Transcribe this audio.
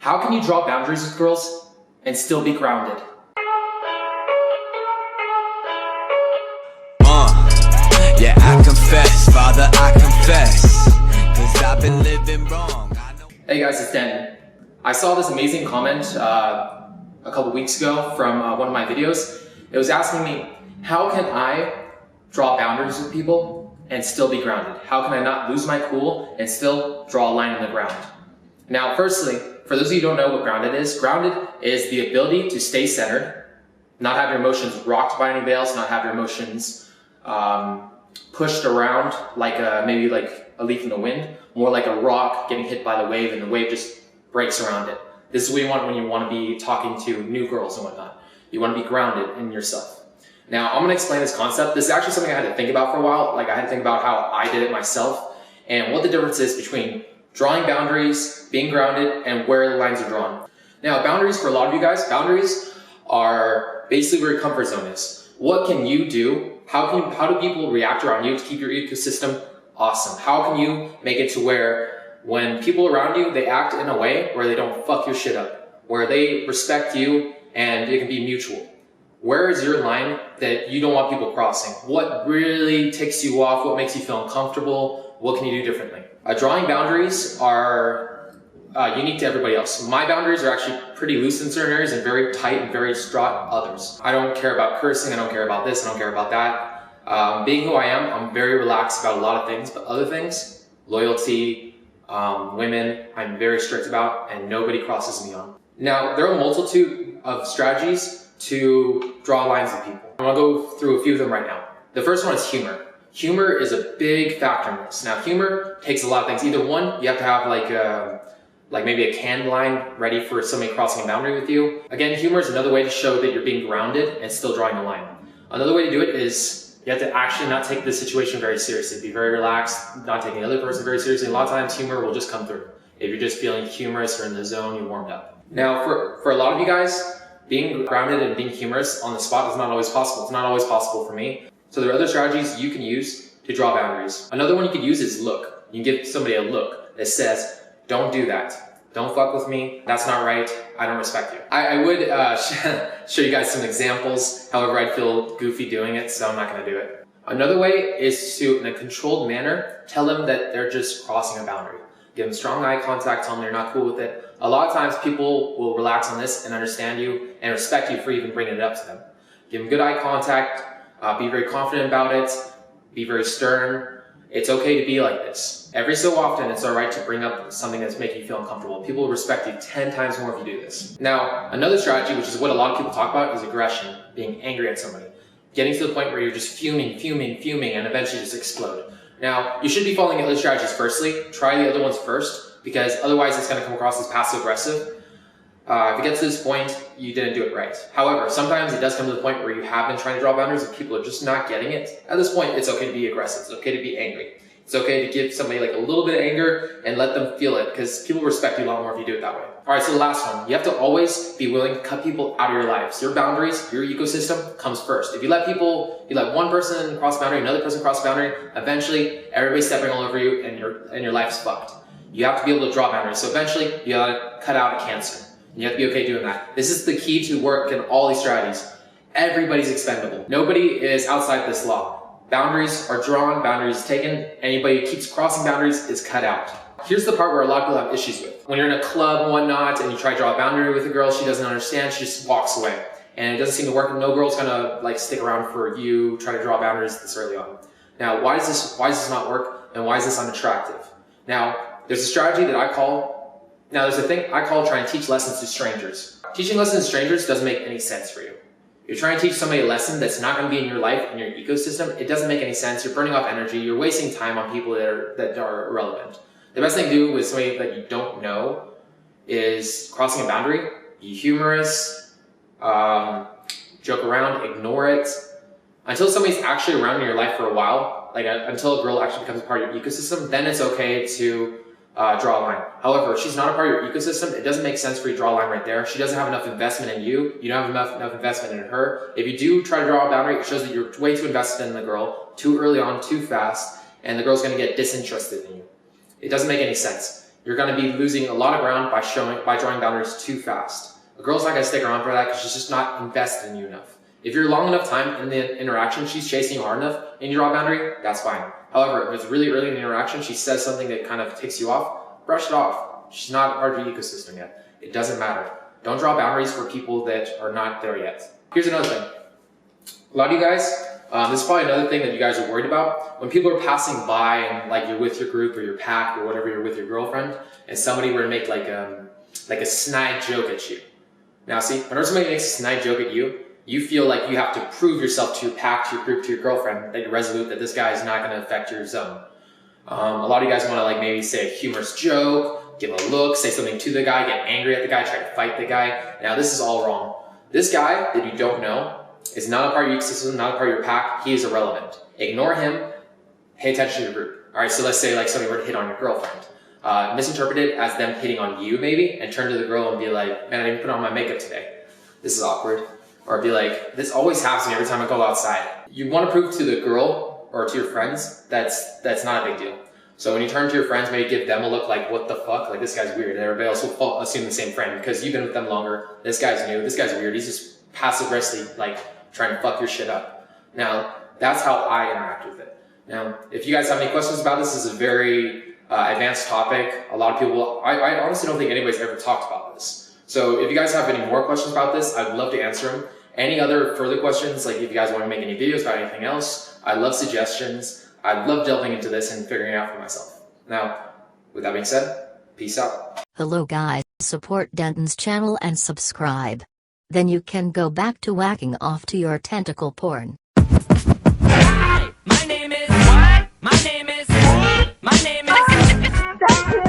How can you draw boundaries with girls and still be grounded? Yeah, I confess, Father, I confess, 'cause I've been living wrong. Hey guys, it's Dan. I saw this amazing comment a couple weeks ago from one of my videos. It was asking me, how can I draw boundaries with people and still be grounded? How can I not lose my cool and still draw a line in the ground? Now, firstly, for those of you who don't know what grounded is the ability to stay centered, not have your emotions rocked by anybody else, not have your emotions pushed around like maybe like a leaf in the wind, more like a rock getting hit by the wave and the wave just breaks around it. This is what you want when you want to be talking to new girls and whatnot. You want to be grounded in yourself. Now, I'm going to explain this concept. This is actually something I had to think about for a while. Like, I had to think about how I did it myself and what the difference is between drawing boundaries, being grounded, and where the lines are drawn. Now, boundaries, for a lot of you guys, boundaries are basically where your comfort zone is. What can you do? How do people react around you to keep your ecosystem awesome? How can you make it to where when people around you, they act in a way where they don't fuck your shit up, where they respect you and it can be mutual? Where is your line that you don't want people crossing? What really ticks you off? What makes you feel uncomfortable? What can you do differently? Drawing boundaries are unique to everybody else. My boundaries are actually pretty loose in certain areas and very tight and very strong others. I don't care about cursing, I don't care about this, I don't care about that. Being who I am, I'm very relaxed about a lot of things, but other things, loyalty, women, I'm very strict about and nobody crosses me on. Now, there are a multitude of strategies to draw lines with people. I'm gonna go through a few of them right now. The first one is humor. Humor is a big factor in this. Now, humor takes a lot of things. Either one, you have to have like maybe a canned line ready for somebody crossing a boundary with you. Again, humor is another way to show that you're being grounded and still drawing a line. Another way to do it is you have to actually not take the situation very seriously. Be very relaxed, not taking the other person very seriously. A lot of times humor will just come through. If you're just feeling humorous or in the zone, you're warmed up. Now, for a lot of you guys, being grounded and being humorous on the spot is not always possible. It's not always possible for me. So there are other strategies you can use to draw boundaries. Another one you could use is look. You can give somebody a look that says, don't do that. Don't fuck with me. That's not right. I don't respect you. I would show you guys some examples. However, I'd feel goofy doing it, so I'm not going to do it. Another way is to, in a controlled manner, tell them that they're just crossing a boundary. Give them strong eye contact, tell them they're not cool with it. A lot of times people will relax on this and understand you and respect you for even bringing it up to them. Give them good eye contact, be very confident about it, be very stern. It's okay to be like this. Every so often, it's all right to bring up something that's making you feel uncomfortable. People will respect you 10 times more if you do this. Now, another strategy, which is what a lot of people talk about, is aggression, being angry at somebody. Getting to the point where you're just fuming, and eventually just explode. Now, you should be following the other strategies firstly. Try the other ones first, because otherwise it's going to come across as passive-aggressive. If it gets to this point, you didn't do it right. However, sometimes it does come to the point where you have been trying to draw boundaries and people are just not getting it. At this point, it's okay to be aggressive. It's okay to be angry. It's okay to give somebody like a little bit of anger and let them feel it, because people respect you a lot more if you do it that way. All right, so the last one. You have to always be willing to cut people out of your lives. Your boundaries, your ecosystem comes first. If you let one person cross a boundary, another person cross a boundary, eventually everybody's stepping all over you and your life's fucked. You have to be able to draw boundaries. So eventually you gotta cut out a cancer. You have to be okay doing that. This is the key to work in all these strategies. Everybody's expendable. Nobody is outside this law. Boundaries are drawn, boundaries taken. Anybody who keeps crossing boundaries is cut out. Here's the part where a lot of people have issues with. When you're in a club and whatnot and you try to draw a boundary with a girl, she doesn't understand, she just walks away. And it doesn't seem to work. No girl's gonna like stick around for you, try to draw boundaries this early on. Now, why does this not work? And why is this unattractive? Now, there's a strategy that there's a thing I call trying to teach lessons to strangers. Teaching lessons to strangers doesn't make any sense for you. You're trying to teach somebody a lesson that's not going to be in your life, in your ecosystem. It doesn't make any sense. You're burning off energy. You're wasting time on people that are irrelevant. The best thing to do with somebody that you don't know is crossing a boundary. Be humorous, joke around, ignore it. Until somebody's actually around in your life for a while, like until a girl actually becomes a part of your ecosystem, then it's okay to draw a line. However, if she's not a part of your ecosystem, it doesn't make sense for you to draw a line right there. She doesn't have enough investment in you. You don't have enough investment in her. If you do try to draw a boundary, it shows that you're way too invested in the girl, too early on, too fast, and the girl's going to get disinterested in you. It doesn't make any sense. you're going to be losing a lot of ground by drawing boundaries too fast. A girl's not going to stick around for that because she's just not invested in you enough. If you're long enough time in the interaction, she's chasing you hard enough and you draw a boundary, that's fine. However, if it's really early in the interaction, she says something that kind of takes you off, brush it off. She's not part of your ecosystem yet. It doesn't matter. Don't draw boundaries for people that are not there yet. Here's another thing. A lot of you guys, this is probably another thing that you guys are worried about. When people are passing by and like you're with your group or your pack or whatever, you're with your girlfriend, and somebody were to make like a snide joke at you. Now see, whenever somebody makes a snide joke at you, you feel like you have to prove yourself to your pack, to your group, to your girlfriend, that you're resolute, that this guy is not going to affect your zone. A lot of you guys want to like maybe say a humorous joke, give a look, say something to the guy, get angry at the guy, try to fight the guy. Now this is all wrong. This guy that you don't know is not a part of your ecosystem, not a part of your pack. He is irrelevant. Ignore him. Pay attention to your group. All right, so let's say like somebody were to hit on your girlfriend. Misinterpret it as them hitting on you maybe, and turn to the girl and be like, man, I didn't put on my makeup today. This is awkward. Or be like, this always happens to me every time I go outside. You want to prove to the girl or to your friends that's not a big deal. So when you turn to your friends, maybe give them a look like, what the fuck? Like, this guy's weird. And everybody else will assume the same friend because you've been with them longer. This guy's new. This guy's weird. He's just passive-aggressively like trying to fuck your shit up. Now, that's how I interact with it. Now, if you guys have any questions about this, this is a very advanced topic. A lot of people, I honestly don't think anybody's ever talked about this. So if you guys have any more questions about this, I'd love to answer them. Any other further questions, like if you guys want to make any videos about anything else, I love suggestions. I love delving into this and figuring it out for myself. Now, with that being said, peace out. Hello guys, support Denton's channel and subscribe. Then you can go back to whacking off to your tentacle porn. Hi, my name is what? My name is what? My name is